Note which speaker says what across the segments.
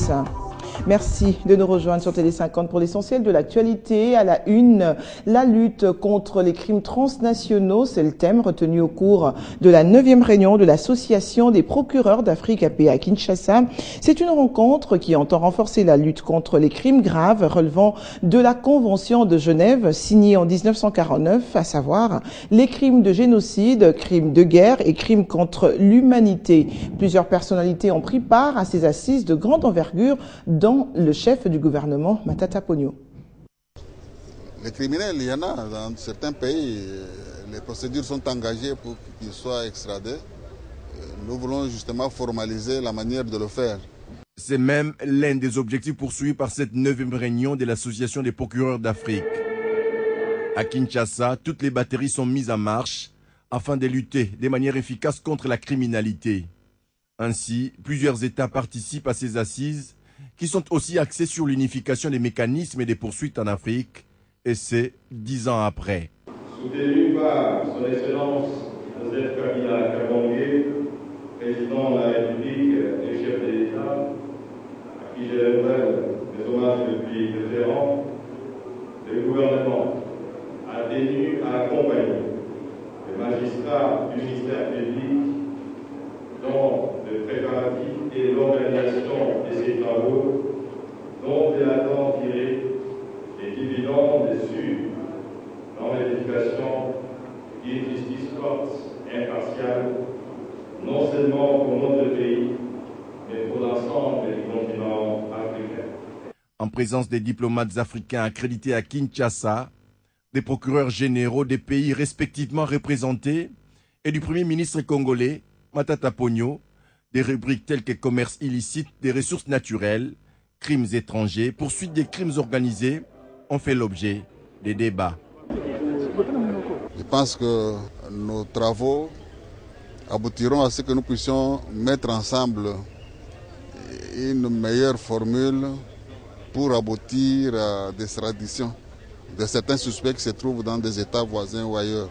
Speaker 1: tous. Merci de nous rejoindre sur Télé 50 pour l'essentiel de l'actualité. À la une, la lutte contre les crimes transnationaux, c'est le thème retenu au cours de la 9e réunion de l'Association des procureurs d'Afrique AP à Kinshasa. C'est une rencontre qui entend renforcer la lutte contre les crimes graves relevant de la Convention de Genève signée en 1949, à savoir les crimes de génocide, crimes de guerre et crimes contre l'humanité. Plusieurs personnalités ont pris part à ces assises de grande envergure, dont le chef du gouvernement, Matata Ponyo.
Speaker 2: Les criminels, il y en a dans certains pays. Les procédures sont engagées pour qu'ils soient extradés. Nous voulons justement formaliser la manière de le faire.
Speaker 3: C'est même l'un des objectifs poursuivis par cette 9e réunion de l'Association des procureurs d'Afrique. À Kinshasa, toutes les batteries sont mises en marche afin de lutter de manière efficace contre la criminalité. Ainsi, plusieurs États participent à ces assises qui sont aussi axés sur l'unification des mécanismes et des poursuites en Afrique, et c'est 10 ans après.
Speaker 4: Soutenu par son Excellence Joseph Kabila Kabange, président de la République et chef de l'État, à qui je renouvelle mes hommages depuis 2 ans, le gouvernement a tenu à accompagner les magistrats du ministère public dans le préparatif et l'organisation de ces travaux, dont il attend tirer les dividendes dessus dans l'édification d'une justice forte, impartiale, non seulement pour notre pays, mais pour l'ensemble du continent africain.
Speaker 3: En présence des diplomates africains accrédités à Kinshasa, des procureurs généraux des pays respectivement représentés et du Premier ministre congolais, Matata Ponyo, des rubriques telles que commerce illicite des ressources naturelles, crimes étrangers, poursuite des crimes organisés ont fait l'objet des débats.
Speaker 2: Je pense que nos travaux aboutiront à ce que nous puissions mettre ensemble une meilleure formule pour aboutir à des extraditions de certains suspects qui se trouvent dans des États voisins ou ailleurs.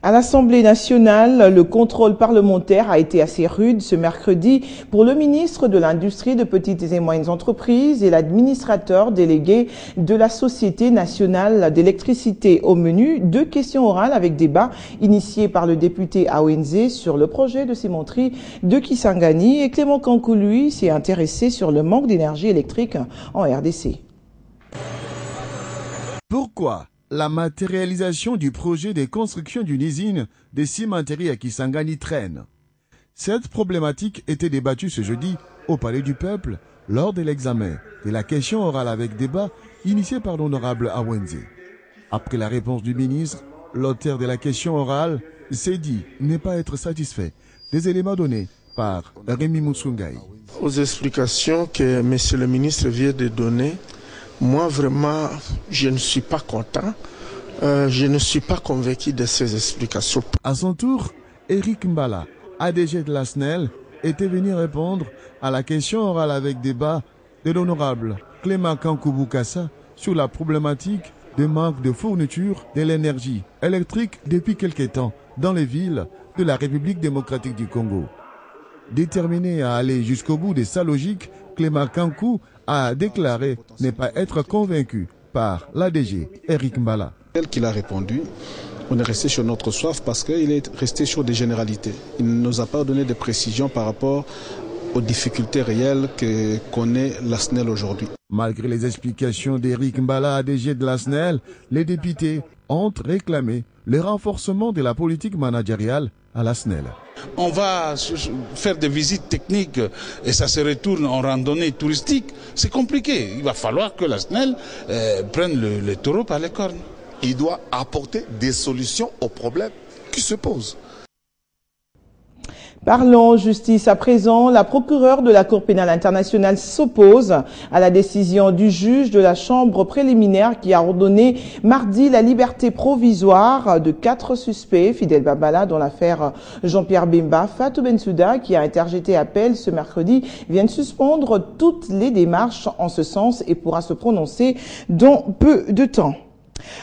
Speaker 1: À l'Assemblée nationale, le contrôle parlementaire a été assez rude ce mercredi pour le ministre de l'Industrie, de petites et moyennes entreprises et l'administrateur délégué de la Société nationale d'électricité. Au menu, 2 questions orales avec débat initiées par le député Awenze sur le projet de cimenterie de Kisangani, et Clément Kankou, lui, s'est intéressé sur le manque d'énergie électrique en RDC.
Speaker 5: Pourquoi la matérialisation du projet de construction d'une usine de cimenterie à Kisangani traîne? Cette problématique était débattue ce jeudi au Palais du Peuple lors de l'examen de la question orale avec débat initiée par l'honorable Awenze. Après la réponse du ministre, l'auteur de la question orale s'est dit ne pas être satisfait des éléments donnés par Rémi Moussoungaï.
Speaker 6: Aux explications que M. le ministre vient de donner, moi, vraiment, je ne suis pas content. Je ne suis pas convaincu de ces explications.
Speaker 5: À son tour, Eric Mbala, ADG de la SNEL, était venu répondre à la question orale avec débat de l'honorable Clément Kankou Bukassa sur la problématique de manque de fourniture de l'énergie électrique depuis quelque temps dans les villes de la République démocratique du Congo. Déterminé à aller jusqu'au bout de sa logique, Clément Kankou a déclaré ne pas être convaincu par l'ADG Eric Mbala.
Speaker 7: Tel qu'il a répondu, on est resté sur notre soif parce qu'il est resté sur des généralités. Il ne nous a pas donné de précisions par rapport aux difficultés réelles que connaît la SNEL aujourd'hui.
Speaker 5: Malgré les explications d'Eric Mbala, ADG de la SNEL, les députés ont réclamé le renforcement de la politique managériale à la SNEL.
Speaker 8: On va faire des visites techniques et ça se retourne en randonnée touristique. C'est compliqué. Il va falloir que la SNEL prenne le taureau par les cornes.
Speaker 9: Il doit apporter des solutions aux problèmes qui se posent.
Speaker 1: Parlons justice à présent. La procureure de la Cour pénale internationale s'oppose à la décision du juge de la chambre préliminaire qui a ordonné mardi la liberté provisoire de 4 suspects, Fidel Babala dans l'affaire Jean-Pierre Bemba. Fatou Bensouda, qui a interjeté appel ce mercredi, vient de suspendre toutes les démarches en ce sens et pourra se prononcer dans peu de temps.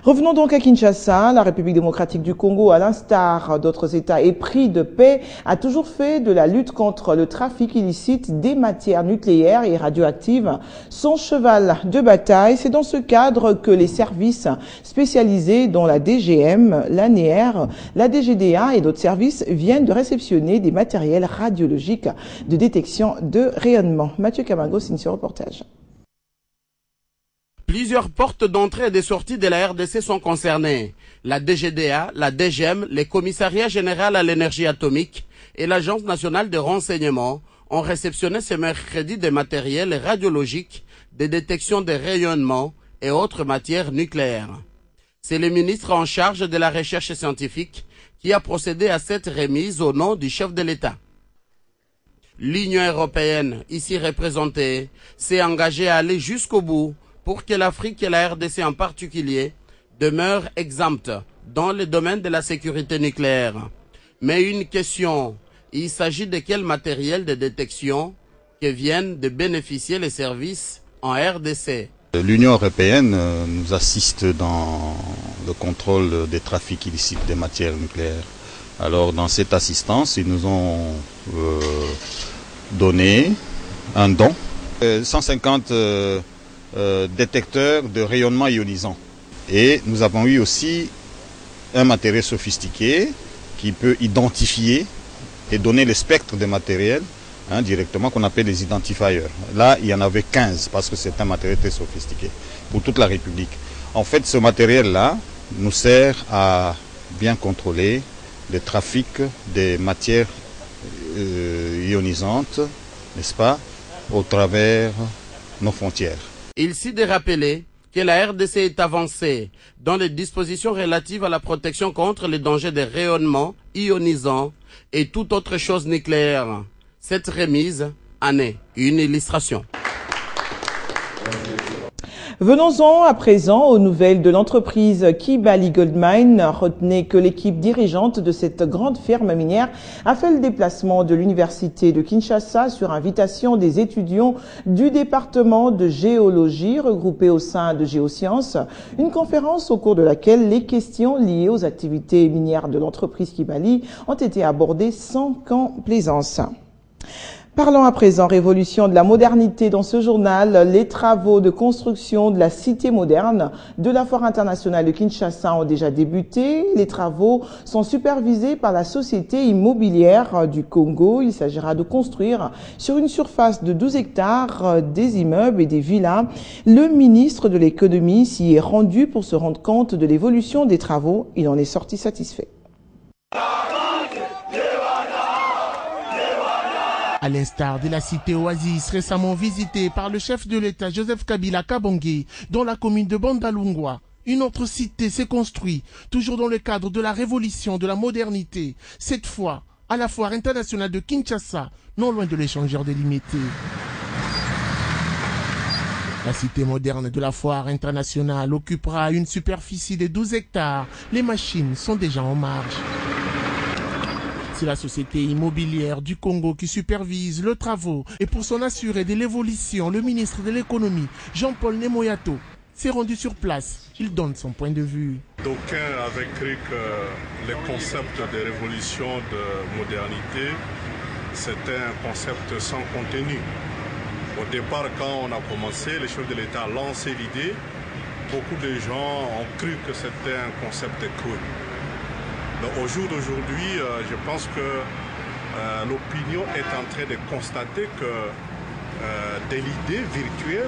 Speaker 1: Revenons donc à Kinshasa. La République démocratique du Congo, à l'instar d'autres États épris de paix, a toujours fait de la lutte contre le trafic illicite des matières nucléaires et radioactives son cheval de bataille. C'est dans ce cadre que les services spécialisés, dont la DGM, l'ANER, la DGDA et d'autres services viennent de réceptionner des matériels radiologiques de détection de rayonnement. Mathieu Kamago signe ce reportage.
Speaker 10: Plusieurs portes d'entrée et de sortie de la RDC sont concernées. La DGDA, la DGM, les commissariats généraux à l'énergie atomique et l'Agence nationale de renseignement ont réceptionné ce mercredi des matériels radiologiques de détection des rayonnements et autres matières nucléaires. C'est le ministre en charge de la recherche scientifique qui a procédé à cette remise au nom du chef de l'État. L'Union européenne, ici représentée, s'est engagée à aller jusqu'au bout pour que l'Afrique et la RDC en particulier demeurent exemptes dans le domaine de la sécurité nucléaire. Mais une question, il s'agit de quel matériel de détection que viennent de bénéficier les services en RDC.
Speaker 11: L'Union européenne nous assiste dans le contrôle des trafics illicites des matières nucléaires. Alors dans cette assistance, ils nous ont donné un don, 150 détecteurs de rayonnement ionisant. Et nous avons eu aussi un matériel sophistiqué qui peut identifier et donner le spectre des matériels directement, qu'on appelle les identifiers. Là, il y en avait 15 parce que c'est un matériel très sophistiqué pour toute la République. En fait, ce matériel-là nous sert à bien contrôler le trafic des matières ionisantes, n'est-ce pas, au travers nos frontières.
Speaker 10: Il s'est de rappeler que la RDC est avancée dans les dispositions relatives à la protection contre les dangers des rayonnements ionisants et toute autre chose nucléaire. Cette remise en est une illustration.
Speaker 1: Venons-en à présent aux nouvelles de l'entreprise Kibali Goldmine. Retenez que l'équipe dirigeante de cette grande firme minière a fait le déplacement de l'université de Kinshasa sur invitation des étudiants du département de géologie regroupés au sein de Géosciences. Une conférence au cours de laquelle les questions liées aux activités minières de l'entreprise Kibali ont été abordées sans complaisance. Parlons à présent révolution de la modernité dans ce journal. Les travaux de construction de la cité moderne de la Foire internationale de Kinshasa ont déjà débuté. Les travaux sont supervisés par la Société immobilière du Congo. Il s'agira de construire sur une surface de 12 hectares des immeubles et des villas. Le ministre de l'économie s'y est rendu pour se rendre compte de l'évolution des travaux. Il en est sorti satisfait.
Speaker 12: À l'instar de la cité Oasis récemment visitée par le chef de l'État Joseph Kabila Kabange dans la commune de Bandalungwa, une autre cité s'est construite, toujours dans le cadre de la révolution de la modernité, cette fois à la Foire internationale de Kinshasa, non loin de l'échangeur délimité. La cité moderne de la Foire internationale occupera une superficie de 12 hectares. Les machines sont déjà en marche. C'est la Société immobilière du Congo qui supervise le travaux et pour s'en assurer de l'évolution, le ministre de l'économie, Jean-Paul Nemoyato, s'est rendu sur place. Il donne son point de vue.
Speaker 13: D'aucuns avaient cru que le concept de révolution de modernité, c'était un concept sans contenu. Au départ, quand on a commencé, le chef de l'État a lancé l'idée. Beaucoup de gens ont cru que c'était un concept creux. Au jour d'aujourd'hui, je pense que l'opinion est en train de constater que de l'idée virtuelle,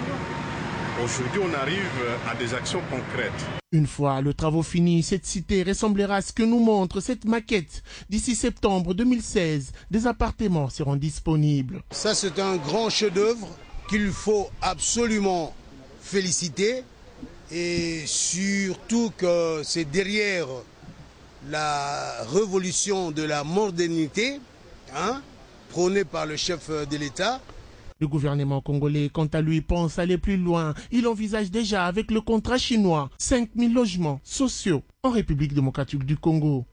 Speaker 13: aujourd'hui on arrive à des actions concrètes.
Speaker 12: Une fois le travaux fini, cette cité ressemblera à ce que nous montre cette maquette. D'ici septembre 2016, des appartements seront disponibles.
Speaker 14: Ça c'est un grand chef-d'œuvre qu'il faut absolument féliciter et surtout que c'est derrière la révolution de la modernité, prônée par le chef de l'État.
Speaker 12: Le gouvernement congolais, quant à lui, pense aller plus loin. Il envisage déjà, avec le contrat chinois, 5000 logements sociaux en République démocratique du Congo.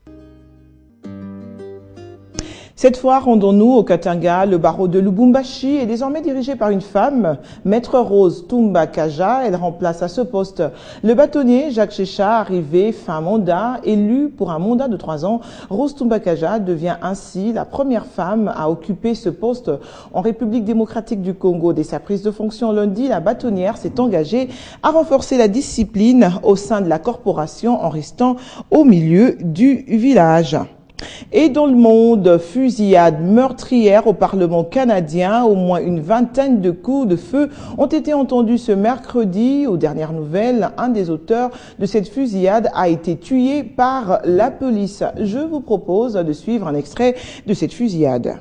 Speaker 1: Cette fois, rendons-nous au Katanga. Le barreau de Lubumbashi est désormais dirigé par une femme, Maître Rose Tumba Kaja. Elle remplace à ce poste le bâtonnier Jacques Chécha, arrivé fin mandat. Élu pour un mandat de 3 ans, Rose Tumba Kaja devient ainsi la première femme à occuper ce poste en République démocratique du Congo. Dès sa prise de fonction lundi, la bâtonnière s'est engagée à renforcer la discipline au sein de la corporation en restant au milieu du village. Et dans le monde, fusillade meurtrière au Parlement canadien. Au moins une vingtaine de coups de feu ont été entendus ce mercredi. Aux dernières nouvelles, un des auteurs de cette fusillade a été tué par la police. Je vous propose de suivre un extrait de cette fusillade.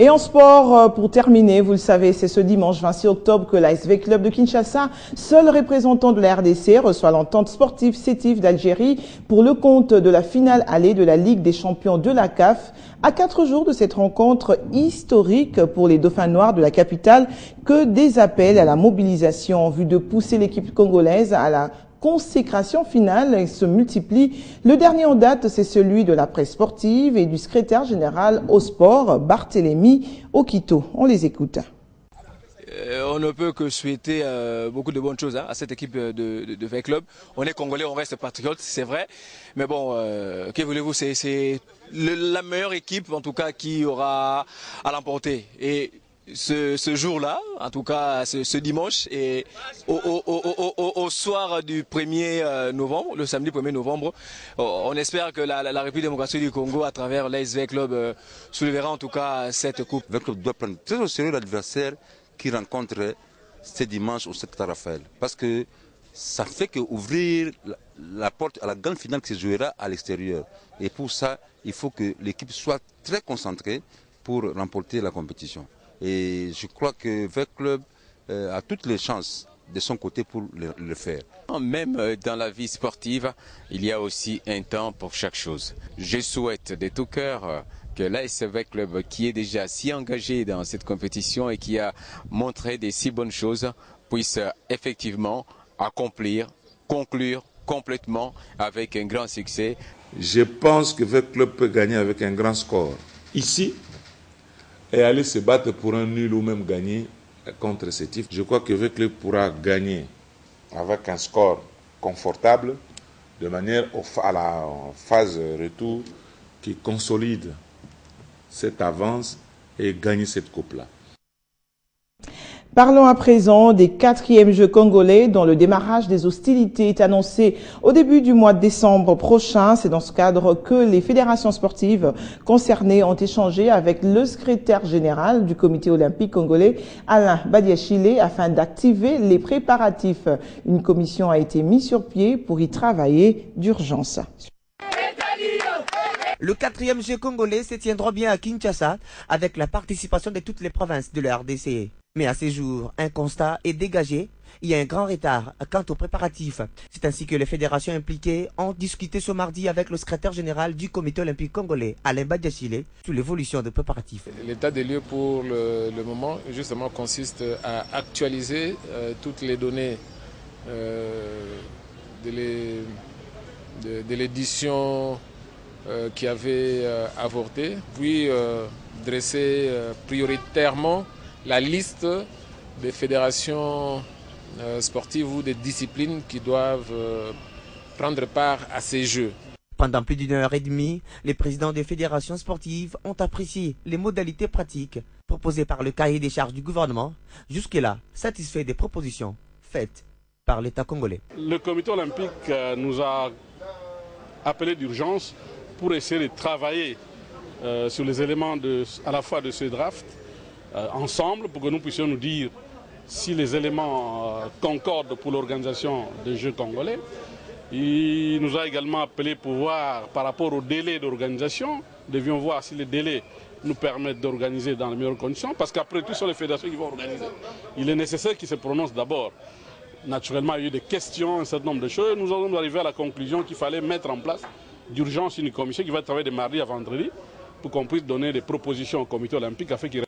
Speaker 1: Et en sport, pour terminer, vous le savez, c'est ce dimanche 26 octobre que l'ASV Club de Kinshasa, seul représentant de la RDC, reçoit l'entente sportive Sétif d'Algérie pour le compte de la finale allée de la Ligue des champions de la CAF. À 4 jours de cette rencontre historique pour les Dauphins Noirs de la capitale, que des appels à la mobilisation en vue de pousser l'équipe congolaise à la consécration finale se multiplie. Le dernier en date, c'est celui de la presse sportive et du secrétaire général au sport, Barthélémy Okito. On les écoute.
Speaker 15: On ne peut que souhaiter beaucoup de bonnes choses à cette équipe de V-Club. On est Congolais, on reste patriote, c'est vrai. Mais bon, que voulez-vous, c'est la meilleure équipe, en tout cas, qui aura à l'emporter. Et ce jour-là, en tout cas ce dimanche, et au soir du 1er novembre, le samedi 1er novembre, on espère que la République démocratique du Congo, à travers l'ASV Club, soulèvera en tout cas cette coupe.
Speaker 16: Le club doit prendre très au sérieux l'adversaire qui rencontre ce dimanche au Stade Raphaël, parce que ça fait qu'ouvrir la porte à la grande finale qui se jouera à l'extérieur. Et pour ça, il faut que l'équipe soit très concentrée pour remporter la compétition. Et je crois que V-Club a toutes les chances de son côté pour le faire.
Speaker 17: Même dans la vie sportive, il y a aussi un temps pour chaque chose. Je souhaite de tout cœur que l'ASV Club, qui est déjà si engagé dans cette compétition et qui a montré des si bonnes choses, puisse effectivement conclure complètement avec un grand succès.
Speaker 18: Je pense que V-Club peut gagner avec un grand score ici et aller se battre pour un nul ou même gagner contre Sétif. Je crois que V-Club pourra gagner avec un score confortable de manière à la phase retour qui consolide cette avance et gagner cette coupe-là.
Speaker 1: Parlons à présent des 4e Jeux congolais dont le démarrage des hostilités est annoncé au début du mois de décembre prochain. C'est dans ce cadre que les fédérations sportives concernées ont échangé avec le secrétaire général du comité olympique congolais, Alain Badiachile, afin d'activer les préparatifs. Une commission a été mise sur pied pour y travailler d'urgence.
Speaker 19: Le 4e Jeu congolais se tiendra bien à Kinshasa avec la participation de toutes les provinces de la RDC. Mais à ces jours, un constat est dégagé. Il y a un grand retard quant aux préparatifs. C'est ainsi que les fédérations impliquées ont discuté ce mardi avec le secrétaire général du comité olympique congolais, Alain Badiachile, sur l'évolution des préparatifs.
Speaker 20: L'état des lieux pour le moment, justement, consiste à actualiser toutes les données de l'édition qui avait avorté, puis dresser prioritairement la liste des fédérations sportives ou des disciplines qui doivent prendre part à ces Jeux.
Speaker 19: Pendant plus d'une heure et demie, les présidents des fédérations sportives ont apprécié les modalités pratiques proposées par le cahier des charges du gouvernement, jusque-là satisfait des propositions faites par l'État congolais.
Speaker 21: Le comité olympique nous a appelé d'urgence pour essayer de travailler sur les éléments à la fois de ce draft ensemble, pour que nous puissions nous dire si les éléments concordent pour l'organisation des Jeux congolais, Il nous a également appelé pour voir par rapport au délai d'organisation. Nous devions voir si les délais nous permettent d'organiser dans les meilleures conditions, parce qu'après tout, ce sont les fédérations qui vont organiser. Il est nécessaire qu'ils se prononcent d'abord. Naturellement, il y a eu des questions, un certain nombre de choses. Nous allons arriver à la conclusion qu'il fallait mettre en place d'urgence une commission qui va travailler de mardi à vendredi pour qu'on puisse donner des propositions au comité olympique afin qu'il